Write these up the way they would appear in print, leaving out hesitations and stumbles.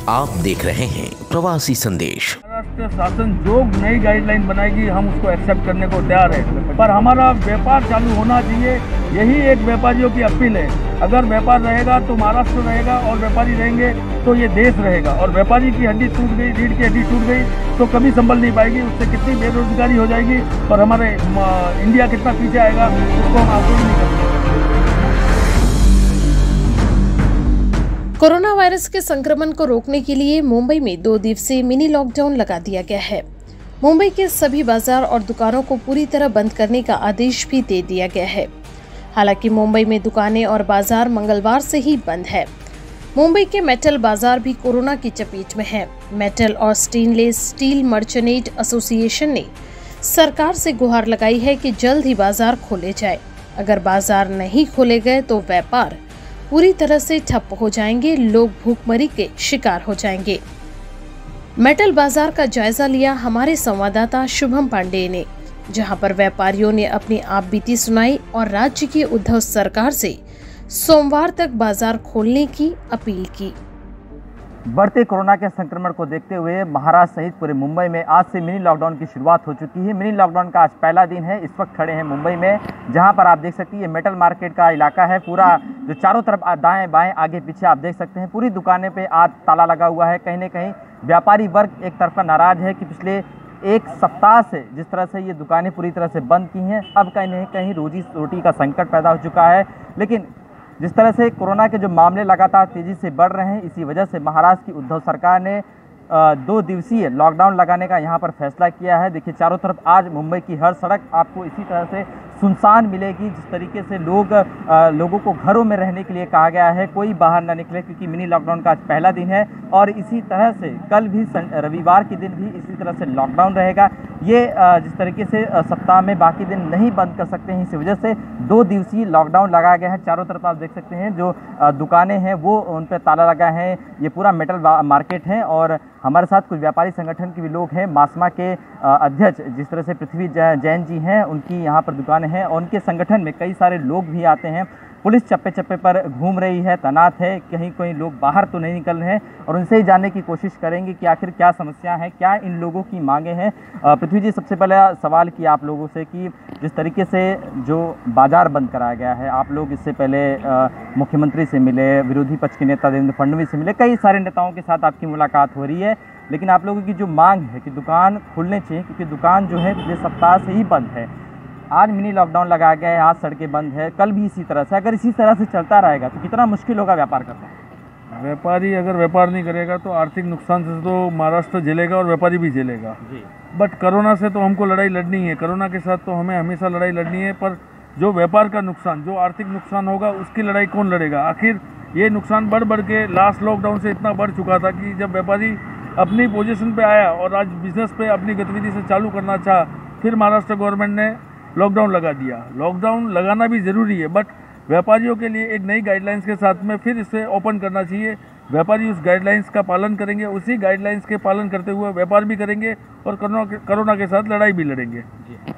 आप देख रहे हैं प्रवासी संदेश। महाराष्ट्र शासन जो नई गाइडलाइन बनाएगी हम उसको एक्सेप्ट करने को तैयार है, पर हमारा व्यापार चालू होना चाहिए। यही एक व्यापारियों की अपील है। अगर व्यापार रहेगा तो महाराष्ट्र रहेगा और व्यापारी रहेंगे तो ये देश रहेगा। और व्यापारी की हड्डी टूट गई, रीढ़ की हड्डी टूट गई तो कभी संभल नहीं पाएगी। उससे कितनी बेरोजगारी हो जाएगी और हमारे इंडिया कितना पीछे आएगा उसको हम आकलन नहीं कर सकते। कोरोना वायरस के संक्रमण को रोकने के लिए मुंबई में 2 दिवसीय मिनी लॉकडाउन लगा दिया गया है। मुंबई के सभी बाजार और दुकानों को पूरी तरह बंद करने का आदेश भी दे दिया गया है। हालांकि मुंबई में दुकानें और बाजार मंगलवार से ही बंद है। मुंबई के मेटल बाजार भी कोरोना की चपेट में है। मेटल और स्टेनलेस स्टील मर्चेंट एसोसिएशन ने सरकार से गुहार लगाई है कि जल्द ही बाजार खोले जाए। अगर बाजार नहीं खोले गए तो व्यापार पूरी तरह से ठप हो जाएंगे, लोग भूखमरी के शिकार हो जाएंगे। मेटल बाजार का जायजा लिया हमारे संवाददाता शुभम पांडे ने, जहां पर व्यापारियों ने अपनी आपबीती सुनाई और राज्य की उद्धव सरकार से सोमवार तक बाजार खोलने की अपील की। बढ़ते कोरोना के संक्रमण को देखते हुए महाराष्ट्र सहित पूरे मुंबई में आज से मिनी लॉकडाउन की शुरुआत हो चुकी है। मिनी लॉकडाउन का आज पहला दिन है। इस वक्त खड़े हैं मुंबई में, जहां पर आप देख सकते हैं ये मेटल मार्केट का इलाका है। पूरा जो चारों तरफ दाएं बाएं आगे पीछे आप देख सकते हैं, पूरी दुकानें पे आज ताला लगा हुआ है। कहीं ना कहीं व्यापारी वर्ग एक तरफा नाराज है कि पिछले एक सप्ताह से जिस तरह से ये दुकानें पूरी तरह से बंद की हैं, अब कहीं ना कहीं रोजी रोटी का संकट पैदा हो चुका है। लेकिन जिस तरह से कोरोना के जो मामले लगातार तेजी से बढ़ रहे हैं, इसी वजह से महाराष्ट्र की उद्धव सरकार ने 2 दिवसीय लॉकडाउन लगाने का यहाँ पर फैसला किया है। देखिए चारों तरफ आज मुंबई की हर सड़क आपको इसी तरह से सुनसान मिलेगी। जिस तरीके से लोगों को घरों में रहने के लिए कहा गया है, कोई बाहर ना निकले, क्योंकि मिनी लॉकडाउन का आज पहला दिन है। और इसी तरह से कल भी रविवार के दिन भी इसी तरह से लॉकडाउन रहेगा। ये जिस तरीके से सप्ताह में बाकी दिन नहीं बंद कर सकते हैं, इसी वजह से 2 दिवसीय लॉकडाउन लगाया गया है। चारों तरफ आप देख सकते हैं जो दुकानें हैं वो उन पर ताला लगा है। ये पूरा मेटल मार्केट है और हमारे साथ कुछ व्यापारी संगठन के भी लोग हैं। मासमा के अध्यक्ष जिस तरह से पृथ्वी जैन जी हैं, उनकी यहाँ पर दुकानें हैं और उनके संगठन में कई सारे लोग भी आते हैं। पुलिस चप्पे चप्पे पर घूम रही है, तैनात है, कहीं कोई लोग बाहर तो नहीं निकल रहे हैं और उनसे ही जानने की कोशिश करेंगे कि आखिर क्या समस्या है, क्या इन लोगों की मांगे हैं। पृथ्वी जी, सबसे पहला सवाल किया आप लोगों से कि जिस तरीके से जो बाजार बंद कराया गया है, आप लोग इससे पहले मुख्यमंत्री से मिले, विरोधी पक्ष के नेता देवेंद्र फडणवीस से मिले, कई सारे नेताओं के साथ आपकी मुलाकात हो रही है, लेकिन आप लोगों की जो मांग है कि दुकान खुलने चाहिए, क्योंकि दुकान जो है पिछले सप्ताह से ही बंद है। आज मिनी लॉकडाउन लगाया गया है, आज सड़कें बंद है, कल भी इसी तरह से। अगर इसी तरह से चलता रहेगा तो कितना मुश्किल होगा व्यापार करना। व्यापारी अगर व्यापार नहीं करेगा तो आर्थिक नुकसान से तो महाराष्ट्र झेलेगा और व्यापारी भी झेलेगा। बट कोरोना से तो हमको लड़ाई लड़नी है, कोरोना के साथ तो हमें हमेशा लड़ाई लड़नी है। पर जो व्यापार का नुकसान, जो आर्थिक नुकसान होगा, उसकी लड़ाई कौन लड़ेगा? आखिर ये नुकसान बढ़ बढ़ के लास्ट लॉकडाउन से इतना बढ़ चुका था कि जब व्यापारी अपनी पोजीशन पे आया और आज बिजनेस पे अपनी गतिविधि से चालू करना चाहा, फिर महाराष्ट्र गवर्नमेंट ने लॉकडाउन लगा दिया। लॉकडाउन लगाना भी ज़रूरी है, बट व्यापारियों के लिए एक नई गाइडलाइंस के साथ में फिर इसे ओपन करना चाहिए। व्यापारी उस गाइडलाइंस का पालन करेंगे, उसी गाइडलाइंस के पालन करते हुए व्यापार भी करेंगे और कोरोना के साथ लड़ाई भी लड़ेंगे।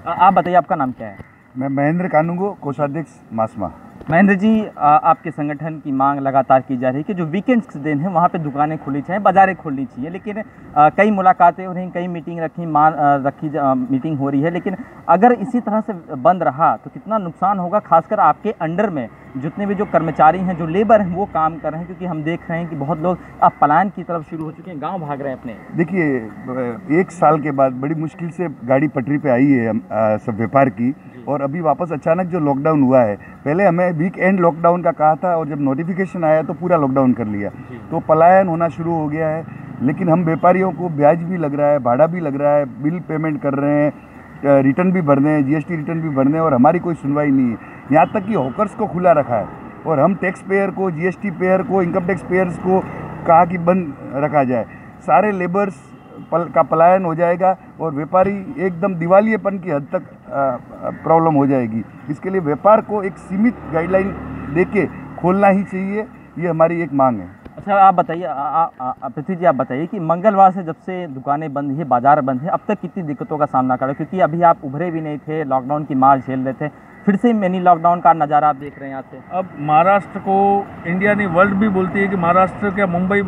आप बताइए, आपका नाम क्या है? मैं महेंद्र कानूंगो, कोषाध्यक्ष मासमा। महेंद्र जी, आपके संगठन की मांग लगातार की जा रही है कि जो वीकेंड्स के दिन है वहाँ पे दुकानें खुलनी चाहिए, बाजारें खुलनी चाहिए, लेकिन कई मुलाकातें हो रही, कई मीटिंग मीटिंग हो रही है, लेकिन अगर इसी तरह से बंद रहा तो कितना नुकसान होगा, खासकर आपके अंडर में जितने भी जो कर्मचारी हैं, जो लेबर हैं, वो काम कर रहे हैं? क्योंकि हम देख रहे हैं कि बहुत लोग अब पलायन की तरफ शुरू हो चुके हैं, गाँव भाग रहे हैं अपने। देखिए, 1 साल के बाद बड़ी मुश्किल से गाड़ी पटरी पे आई है सब व्यापार की, और अभी वापस अचानक जो लॉकडाउन हुआ है, पहले हमें वीक एंड लॉकडाउन का कहा था और जब नोटिफिकेशन आया तो पूरा लॉकडाउन कर लिया, तो पलायन होना शुरू हो गया है। लेकिन हम व्यापारियों को ब्याज भी लग रहा है, भाड़ा भी लग रहा है, बिल पेमेंट कर रहे हैं, रिटर्न भी भरने हैं, जीएसटी रिटर्न भी भरने हैं और हमारी कोई सुनवाई नहीं है। यहाँ तक कि हॉकर्स को खुला रखा है और हम टैक्स पेयर को, जीएसटी पेयर को, इनकम टैक्स पेयर्स को कहा कि बंद रखा जाए। सारे लेबर्स का पलायन हो जाएगा और व्यापारी एकदम दिवालियेपन की हद तक प्रॉब्लम हो जाएगी। इसके लिए व्यापार को एक सीमित गाइडलाइन देके खोलना ही चाहिए, ये हमारी एक मांग है। अच्छा, आप बताइए, पृथ्वी जी, आप बताइए कि मंगलवार से जब से दुकानें बंद है, बाजार बंद है, अब तक कितनी दिक्कतों का सामना करा? क्योंकि अभी आप उभरे भी नहीं थे, लॉकडाउन की मार झेल रहे थे, फिर से मिनी लॉकडाउन का नज़ारा आप देख रहे हैं यहाँ से। अब महाराष्ट्र को इंडिया नहीं वर्ल्ड भी बोलती है कि महाराष्ट्र क्या मुंबई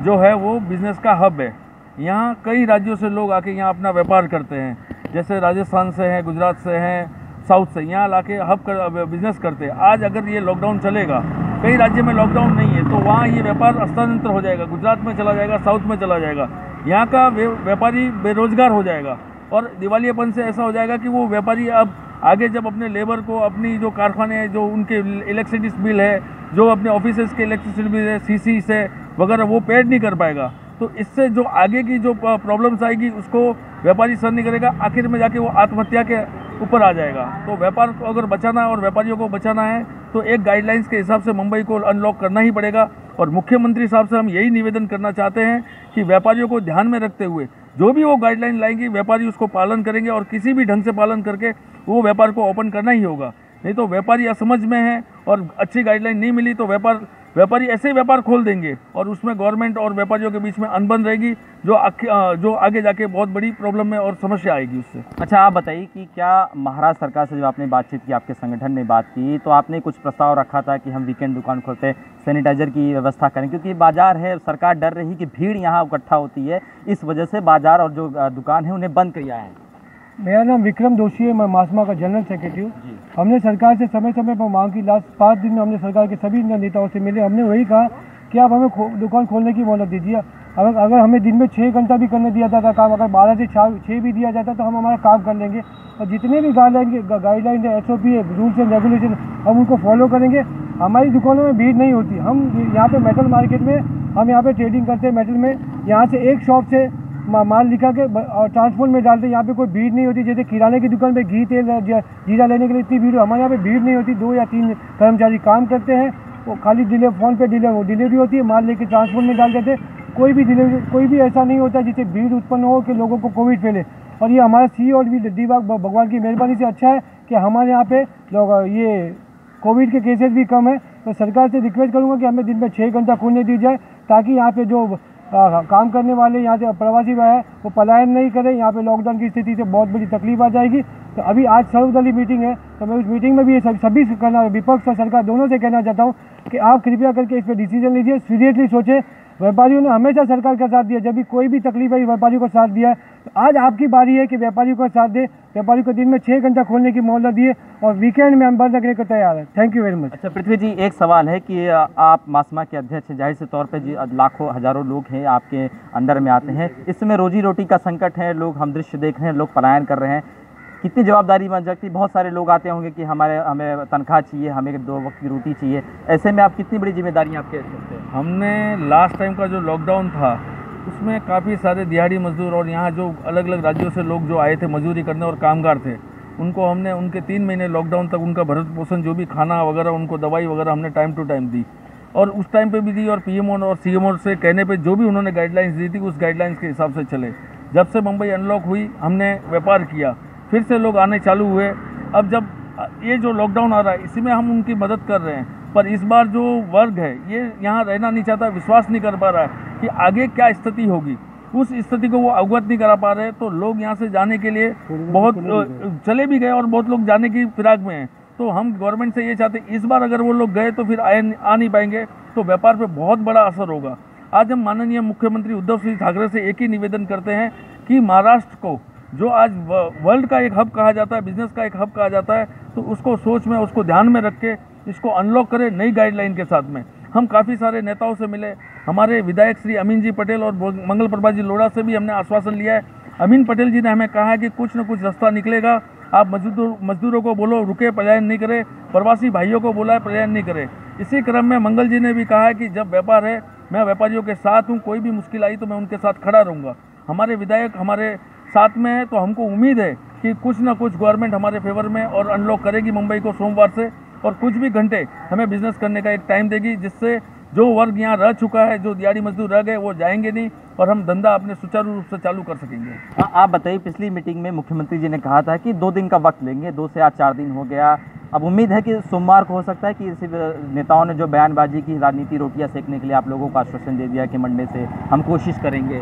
जो है वो बिज़नेस का हब है। यहाँ कई राज्यों से लोग आके यहाँ अपना व्यापार करते हैं, जैसे राजस्थान से हैं, गुजरात से हैं, साउथ से, यहाँ लाके हब कर बिज़नेस करते हैं। आज अगर ये लॉकडाउन चलेगा, कई राज्य में लॉकडाउन नहीं है, तो वहाँ ये व्यापार हस्तांतर हो जाएगा, गुजरात में चला जाएगा, साउथ में चला जाएगा। यहाँ का व्यापारी बेरोजगार हो जाएगा और दिवालियापन से ऐसा हो जाएगा कि वो व्यापारी अब आगे जब अपने लेबर को, अपनी जो कारखाने हैं, जो उनके इलेक्ट्रिसिटी बिल है, जो अपने ऑफिसेज के इलेक्ट्रिसिटी बिल है, सीसी से वगैरह, वो पेड नहीं कर पाएगा। तो इससे जो आगे की जो प्रॉब्लम्स आएगी उसको व्यापारी सहन नहीं करेगा, आखिर में जाके वो आत्महत्या के ऊपर आ जाएगा। तो व्यापार को अगर बचाना है और व्यापारियों को बचाना है तो एक गाइडलाइंस के हिसाब से मुंबई को अनलॉक करना ही पड़ेगा। और मुख्यमंत्री साहब से हम यही निवेदन करना चाहते हैं कि व्यापारियों को ध्यान में रखते हुए जो भी वो गाइडलाइन लाएंगी, व्यापारी उसको पालन करेंगे और किसी भी ढंग से पालन करके वो व्यापार को ओपन करना ही होगा। नहीं तो व्यापारी असमझ में है और अच्छी गाइडलाइन नहीं मिली तो व्यापारी ऐसे ही व्यापार खोल देंगे और उसमें गवर्नमेंट और व्यापारियों के बीच में अनबन रहेगी, जो आगे जाके बहुत बड़ी प्रॉब्लम में और समस्या आएगी उससे। अच्छा, आप बताइए कि क्या महाराष्ट्र सरकार से जब आपने बातचीत की, आपके संगठन ने बात की, तो आपने कुछ प्रस्ताव रखा था कि हम वीकेंड दुकान खोलते हैं, सैनिटाइजर की व्यवस्था करें, क्योंकि बाजार है, सरकार डर रही कि भीड़ यहाँ इकट्ठा होती है, इस वजह से बाजार और जो दुकान है उन्हें बंद किया है। मेरा नाम विक्रम दोषी है, मैं मासमा का जनरल सेक्रेटरी हूँ। हमने सरकार से समय समय पर मांग की। लास्ट 5 दिन में हमने सरकार के सभी नेताओं से मिले। हमने वही कहा कि आप हमें दुकान खोलने की मोहलत दीजिए। अगर हमें दिन में 6 घंटा भी करने दिया जाता काम, अगर 12 से 6 भी दिया जाता तो हम हमारा काम कर लेंगे। और जितने भी गाइडलाइन है, SOP है, रूल्स एंड रेगुलेशन, हम उनको फॉलो करेंगे। हमारी दुकानों में भीड़ नहीं होती। हम यहाँ पे मेटल मार्केट में हम यहाँ पे ट्रेडिंग करते हैं मेटल में। यहाँ से एक शॉप से माल लिखा के और ट्रांसपोर्ट में डालते हैं। यहाँ पे कोई भीड़ नहीं होती। जैसे किराने की दुकान पे घी, तेल, जीरा लेने के लिए इतनी भीड़, हमारे यहाँ पे भीड़ नहीं होती। 2 या 3 कर्मचारी काम करते हैं। वो खाली फ़ोन पे डिलीवरी होती है, माल लेके ट्रांसपोर्ट में डाल देते हैं। कोई भी ऐसा नहीं होता जिससे भीड़ उत्पन्न हो कि लोगों को कोविड फैले। और ये हमारा सी और डी भगवान की मेहरबानी से अच्छा है कि हमारे यहाँ पे लोग ये कोविड के केसेस भी कम है। तो सरकार से रिक्वेस्ट करूँगा कि हमें दिन में 6 घंटा खोलने दी जाए, ताकि यहाँ पे जो काम करने वाले यहाँ से प्रवासी है वो पलायन नहीं करें। यहाँ पे लॉकडाउन की स्थिति से बहुत बड़ी तकलीफ आ जाएगी। तो अभी आज सर्वदलीय मीटिंग है, तो मैं उस मीटिंग में भी ये सभी विपक्ष और सरकार दोनों से कहना चाहता हूँ कि आप कृपया करके इस पर डिसीजन लीजिए, सीरियसली सोचें। व्यापारियों ने हमेशा सरकार का साथ दिया, जब भी कोई भी तकलीफ आई व्यापारियों को साथ दिया है। तो आज आपकी बारी है कि व्यापारियों का साथ दे, व्यापारियों को दिन में 6 घंटा खोलने की मोहलत दिए और वीकेंड में हम बंद रखने को तैयार है। Thank you very much. अच्छा पृथ्वी जी, एक सवाल है कि आप मासमा के अध्यक्ष हैं, जाहिर से तौर पे जी लाखों हजारों लोग हैं आपके अंडर में आते हैं। इस समय रोजी रोटी का संकट है, लोग हम दृश्य देख रहे हैं, लोग पलायन कर रहे हैं। कितनी जवाबदारी बन सकती है? बहुत सारे लोग आते होंगे कि हमें तनख्वाह चाहिए, हमें 2 वक्त की रोटी चाहिए। ऐसे में आप कितनी बड़ी जिम्मेदारी आपके सकते हैं? हमने लास्ट टाइम का जो लॉकडाउन था उसमें काफ़ी सारे दिहाड़ी मजदूर और यहाँ जो अलग अलग राज्यों से लोग जो आए थे मजदूरी करने और कामगार थे, उनको हमने उनके 3 महीने लॉकडाउन तक उनका भरण पोषण, जो भी खाना वगैरह, उनको दवाई वगैरह हमने टाइम टू टाइम दी। और उस टाइम पे भी दी और पीएमओ और सीएमओ से कहने पे जो भी उन्होंने गाइडलाइंस दी थी उस गाइडलाइंस के हिसाब से चले। जब से मुंबई अनलॉक हुई हमने व्यापार किया, फिर से लोग आने चालू हुए। अब जब ये जो लॉकडाउन आ रहा है इसी में हम उनकी मदद कर रहे हैं, पर इस बार जो वर्ग है ये यहाँ रहना नहीं चाहता, विश्वास नहीं कर पा रहा है कि आगे क्या स्थिति होगी। उस स्थिति को वो अवगत नहीं करा पा रहे, तो लोग यहाँ से जाने के लिए बहुत चले भी गए और बहुत लोग जाने की फिराक में हैं। तो हम गवर्नमेंट से ये चाहते हैं इस बार अगर वो लोग गए तो फिर आ नहीं पाएंगे, तो व्यापार पे बहुत बड़ा असर होगा। आज हम माननीय मुख्यमंत्री उद्धव सिंह ठाकरे से एक ही निवेदन करते हैं कि महाराष्ट्र को जो आज वर्ल्ड का एक हब कहा जाता है, बिजनेस का एक हब कहा जाता है, तो उसको सोच में, उसको ध्यान में रख के इसको अनलॉक करें नई गाइडलाइन के साथ में। हम काफ़ी सारे नेताओं से मिले, हमारे विधायक श्री अमीन जी पटेल और मंगल प्रभात जी लोढ़ा से भी हमने आश्वासन लिया है। अमीन पटेल जी ने हमें कहा है कि कुछ न कुछ रास्ता निकलेगा, आप मजदूरों को बोलो रुके, पलायन नहीं करे, प्रवासी भाइयों को बोला है पलायन नहीं करे। इसी क्रम में मंगल जी ने भी कहा है कि जब व्यापार है मैं व्यापारियों के साथ हूँ, कोई भी मुश्किल आई तो मैं उनके साथ खड़ा रहूँगा। हमारे विधायक हमारे साथ में है, तो हमको उम्मीद है कि कुछ ना कुछ गवर्नमेंट हमारे फेवर में और अनलॉक करेगी मुंबई को सोमवार से, और कुछ भी घंटे हमें बिजनेस करने का एक टाइम देगी, जिससे जो वर्ग यहाँ रह चुका है, जो दिहाड़ी मजदूर रह गए, वो जाएंगे नहीं और हम धंधा अपने सुचारू रूप से चालू कर सकेंगे। आप बताइए, पिछली मीटिंग में मुख्यमंत्री जी ने कहा था कि 2 दिन का वक्त लेंगे, 2 से आज 4 दिन हो गया। अब उम्मीद है कि सोमवार को हो सकता है कि नेताओं ने जो बयानबाजी की, राजनीति रोटियां सेकने के लिए आप लोगों को आश्वासन दे दिया कि मंडे से हम कोशिश करेंगे।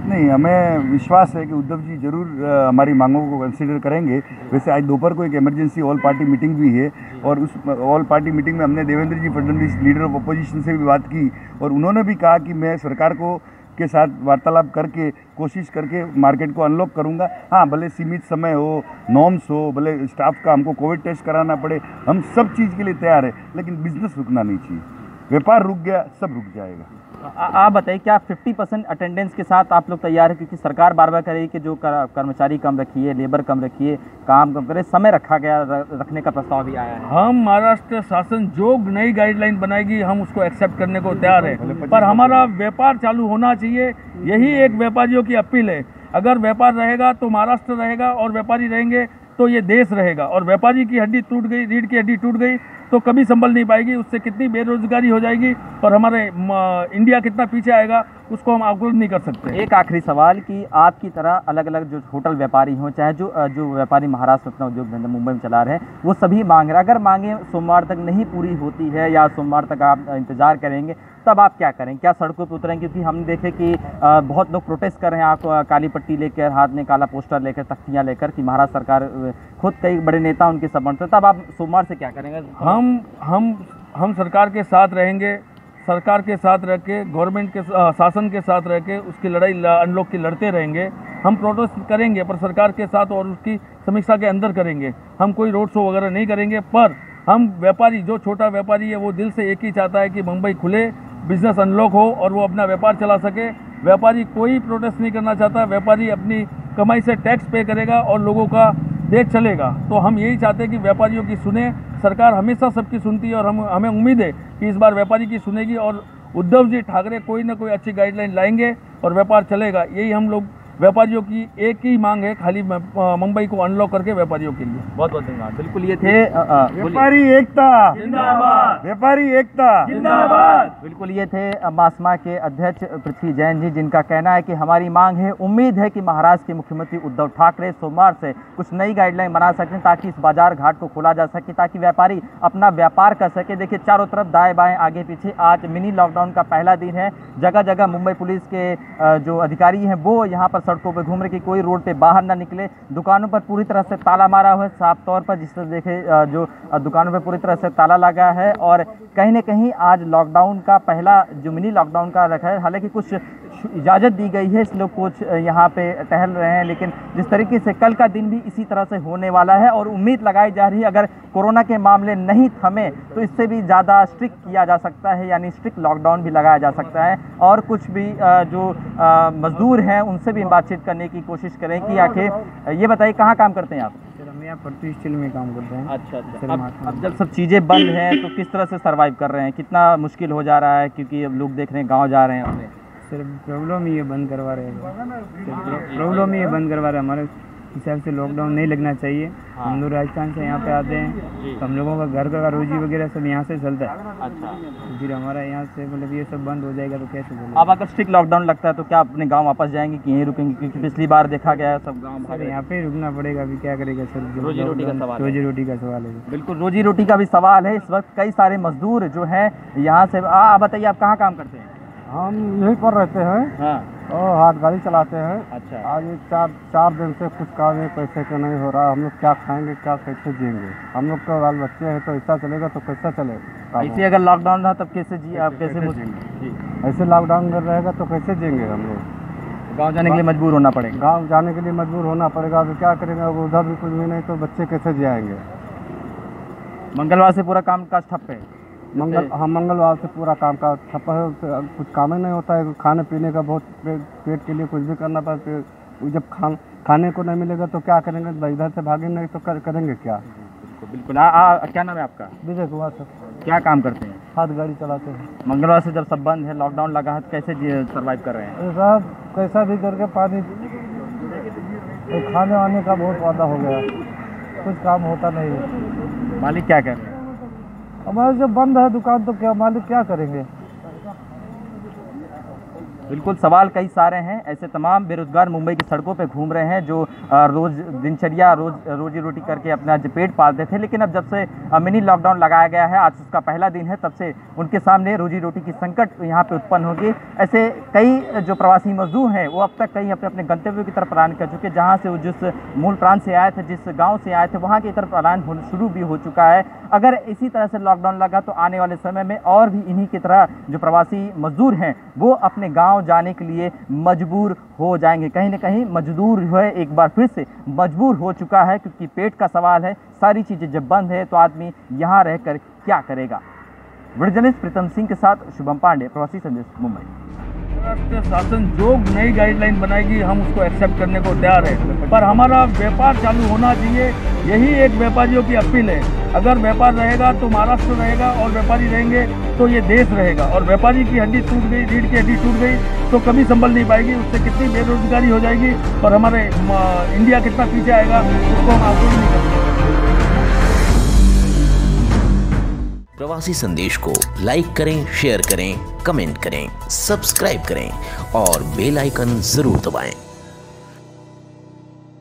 नहीं, हमें विश्वास है कि उद्धव जी जरूर हमारी मांगों को कंसीडर करेंगे। वैसे आज दोपहर को एक इमरजेंसी ऑल पार्टी मीटिंग भी है और उस ऑल पार्टी मीटिंग में हमने देवेंद्र जी फडणवीस लीडर ऑफ अपोजिशन से भी बात की और उन्होंने भी कहा कि मैं सरकार को के साथ वार्तालाप करके कोशिश करके मार्केट को अनलॉक करूंगा। हाँ, भले सीमित समय हो, नॉर्म्स हो, भले स्टाफ का हमको कोविड टेस्ट कराना पड़े, हम सब चीज़ के लिए तैयार है, लेकिन बिजनेस रुकना नहीं चाहिए। व्यापार रुक गया, सब रुक जाएगा। आप बताइए क्या 50% अटेंडेंस के साथ आप लोग तैयार है? क्योंकि सरकार बार बार कह रही है कि जो कर्मचारी कम रखिए, लेबर कम रखिए, काम कम करे, समय रखा गया, रखने का प्रस्ताव भी आया है। हम महाराष्ट्र शासन जो नई गाइडलाइन बनाएगी हम उसको एक्सेप्ट करने को तैयार है, पर हमारा व्यापार चालू होना चाहिए। यही एक व्यापारियों की अपील है। अगर व्यापार रहेगा तो महाराष्ट्र रहेगा और व्यापारी रहेंगे तो ये देश रहेगा। और व्यापारी की हड्डी टूट गई, रीढ़ की हड्डी टूट गई तो कभी संभल नहीं पाएगी। उससे कितनी बेरोजगारी हो जाएगी और हमारे इंडिया कितना पीछे आएगा उसको हम आकलन नहीं कर सकते। एक आखिरी सवाल कि आपकी तरह अलग अलग जो होटल व्यापारी हों, चाहे जो व्यापारी महाराष्ट्र अपना उद्योग धंधा मुंबई में चला रहे हैं, वो सभी मांग रहे हैं। अगर मांगे सोमवार तक नहीं पूरी होती है या सोमवार तक आप इंतजार करेंगे, तब आप क्या करें? क्या सड़कों पर उतरें? क्योंकि हमने देखे कि बहुत लोग प्रोटेस्ट कर रहे हैं, आप काली पट्टी लेकर, हाथ में काला पोस्टर लेकर, तख्तियाँ लेकर कि महाराष्ट्र सरकार, खुद कई बड़े नेता उनके समर्थन, तब आप सोमवार से क्या करेंगे? हम सरकार के साथ रहेंगे, सरकार के साथ रह के, गवर्नमेंट के शासन के साथ रह के उसकी लड़ाई अनलॉक की लड़ते रहेंगे। हम प्रोटेस्ट करेंगे पर सरकार के साथ और उसकी समीक्षा के अंदर करेंगे। हम कोई रोड शो वगैरह नहीं करेंगे, पर हम व्यापारी, जो छोटा व्यापारी है वो दिल से एक ही चाहता है कि मुंबई खुले, बिजनेस अनलॉक हो और वो अपना व्यापार चला सके। व्यापारी कोई प्रोटेस्ट नहीं करना चाहता, व्यापारी अपनी कमाई से टैक्स पे करेगा और लोगों का देश चलेगा। तो हम यही चाहते हैं कि व्यापारियों की सुने। सरकार हमेशा सबकी सुनती है और हमें उम्मीद है कि इस बार व्यापारी की सुनेगी और उद्धव जी ठाकरे कोई ना कोई अच्छी गाइडलाइन लाएंगे और व्यापार चलेगा। यही हम लोग व्यापारियों की एक ही मांग है, खाली मुंबई को अनलॉक करके व्यापारियों के लिए। बहुत बहुत धन्यवाद। बिल्कुल ये थे व्यापारी एकता जिंदाबाद, व्यापारी एकता जिंदाबाद। बिल्कुल ये थे मासमा के अध्यक्ष पृथ्वी जैन जी, जिनका कहना है कि हमारी मांग है, उम्मीद है कि महाराष्ट्र के मुख्यमंत्री उद्धव ठाकरे सोमवार से कुछ नई गाइडलाइन बना सकें ताकि इस बाजार घाट को खोला जा सके, ताकि व्यापारी अपना व्यापार कर सके। देखिए चारों तरफ दाएं बाएं आगे पीछे, आज मिनी लॉकडाउन का पहला दिन है। जगह जगह मुंबई पुलिस के जो अधिकारी हैं वो यहाँ पर सड़कों पर घूम रहे कि कोई रोड पे बाहर ना निकले। दुकानों पर पूरी तरह से ताला मारा हुआ है, साफ तौर पर जिस तरह देखे जो दुकानों पर पूरी तरह से ताला लगा है और कहीं न कहीं आज लॉकडाउन का पहला जो मिनी लॉकडाउन का रखा है। हालांकि कुछ इजाज़त दी गई है, इस लोग कुछ यहाँ पे टहल रहे हैं, लेकिन जिस तरीके से कल का दिन भी इसी तरह से होने वाला है और उम्मीद लगाई जा रही है अगर कोरोना के मामले नहीं थमे तो इससे भी ज़्यादा स्ट्रिक्ट किया जा सकता है, यानी स्ट्रिक्ट लॉकडाउन भी लगाया जा सकता है। और कुछ भी जो मजदूर हैं उनसे भी बातचीत करने की कोशिश करें कि आखिर ये बताइए कहाँ काम करते हैं आप? हम यहाँ पट्टी स्टील में काम करते हैं। अच्छा। अब जब सब चीज़ें बंद हैं तो किस तरह से सर्वाइव कर रहे हैं? कितना मुश्किल हो जा रहा है? क्योंकि अब लोग देख रहे हैं गाँव जा रहे हैं अपने। सिर्फ प्रॉब्लम ही ये बंद करवा रहे हैं, प्रॉब्लम ही ये बंद करवा रहे हैं। हमारे हिसाब से लॉकडाउन नहीं लगना चाहिए। हम लोग राजस्थान से यहाँ पे आते हैं तो हम लोगों का घर का रोजी वगैरह सब यहाँ से चलता है। अच्छा। तो फिर हमारा यहाँ से मतलब ये सब बंद हो जाएगा तो कैसे चलेगा? अब अगर स्ट्रिक्ट लॉकडाउन लगता है तो क्या अपने गांव वापस जाएंगे कि यहीं रुकेंगे? क्योंकि पिछली बार देखा गया है सब गांव भागे। यहाँ पे ही रुकना पड़ेगा। अभी क्या करेगा सर? रोजी रोटी का सवाल, रोजी रोटी का सवाल है। बिल्कुल रोजी रोटी का भी सवाल है। इस वक्त कई सारे मजदूर जो हैं यहाँ से, आप बताइए आप कहाँ काम करते हैं? हम यहीं पर रहते हैं हाँ। और हाथ गाड़ी चलाते हैं। अच्छा। आज ये चार दिन से कुछ काम है, पैसे का नहीं हो रहा। हम लोग क्या खाएंगे, क्या कैसे जिएंगे? हम लोग के बाल बच्चे हैं तो ऐसा चलेगा तो कैसा चलेगा? ऐसे अगर लॉकडाउन रहा तब कैसे जी आप कैसे जी ऐसे लॉकडाउन कर रहेगा तो कैसे जिएंगे? हम लोग गाँव जाने के लिए मजबूर होना पड़ेगा। गाँव जाने के लिए मजबूर होना पड़ेगा। तो क्या करेंगे? उधर भी कुछ भी नहीं तो बच्चे कैसे जाएंगे? मंगलवार से पूरा काम काज ठप है। मंगलवार से पूरा काम का ठप्पा है, कुछ काम ही नहीं होता है। खाने पीने का बहुत पेट के लिए कुछ भी करना पड़ता है। जब खाने को नहीं मिलेगा तो क्या करेंगे? इधर से भागेंगे नहीं तो करेंगे क्या? बिल्कुल। क्या नाम है आपका? विजय कुमार सर। क्या काम करते हैं? हाथ गाड़ी चलाते हैं। मंगलवार से जब सब बंद है, लॉकडाउन लगा है, कैसे सर्वाइव कर रहे हैं? साहब कैसा भी करके पानी तो खाने वाने का बहुत वादा हो गया, कुछ काम होता नहीं है। मालिक क्या कह रहे हैं? हमारे जब बंद है दुकान तो क्या मालिक क्या करेंगे? बिल्कुल, सवाल कई सारे हैं। ऐसे तमाम बेरोजगार मुंबई की सड़कों पे घूम रहे हैं जो रोज दिनचर्या रोजी रोटी करके अपना पेट पालते थे, लेकिन अब जब से मिनी लॉकडाउन लगाया गया है, आज उसका पहला दिन है, तब से उनके सामने रोजी रोटी की संकट यहाँ पे उत्पन्न होगी। ऐसे कई जो प्रवासी मजदूर हैं वो अब तक कहीं अपने अपने गंतव्यों की तरफ पलायन कर चुके हैं, जहाँ से वो जिस मूल प्रांत से आए थे, जिस गाँव से आए थे, वहाँ की तरफ पलायन शुरू भी हो चुका है। अगर इसी तरह से लॉकडाउन लगा तो आने वाले समय में और भी इन्हीं की तरह जो प्रवासी मजदूर हैं वो अपने गांव जाने के लिए मजबूर हो जाएंगे। कहीं ना कहीं मजदूर जो है एक बार फिर से मजबूर हो चुका है, क्योंकि पेट का सवाल है। सारी चीज़ें जब बंद है तो आदमी यहाँ रहकर क्या करेगा। वीडियो जर्नलिस्ट प्रीतम सिंह के साथ शुभम पांडे, प्रवासी संदेश, मुंबई। महाराष्ट्र शासन जो नई गाइडलाइन बनाएगी हम उसको एक्सेप्ट करने को तैयार है, पर हमारा व्यापार चालू होना चाहिए। यही एक व्यापारियों की अपील है। अगर व्यापार रहेगा तो महाराष्ट्र रहेगा, और व्यापारी रहेंगे तो ये देश रहेगा। और व्यापारी की हड्डी टूट गई, रीढ़ की हड्डी टूट गई तो कभी संभल नहीं पाएगी। उससे कितनी बेरोजगारी हो जाएगी और हमारे इंडिया कितना पीछे आएगा उसको हम आंसू नहीं कर सकते। प्रवासी संदेश को लाइक करें, शेयर करें, कमेंट करें, सब्सक्राइब करें और बेल आइकन जरूर दबाएं।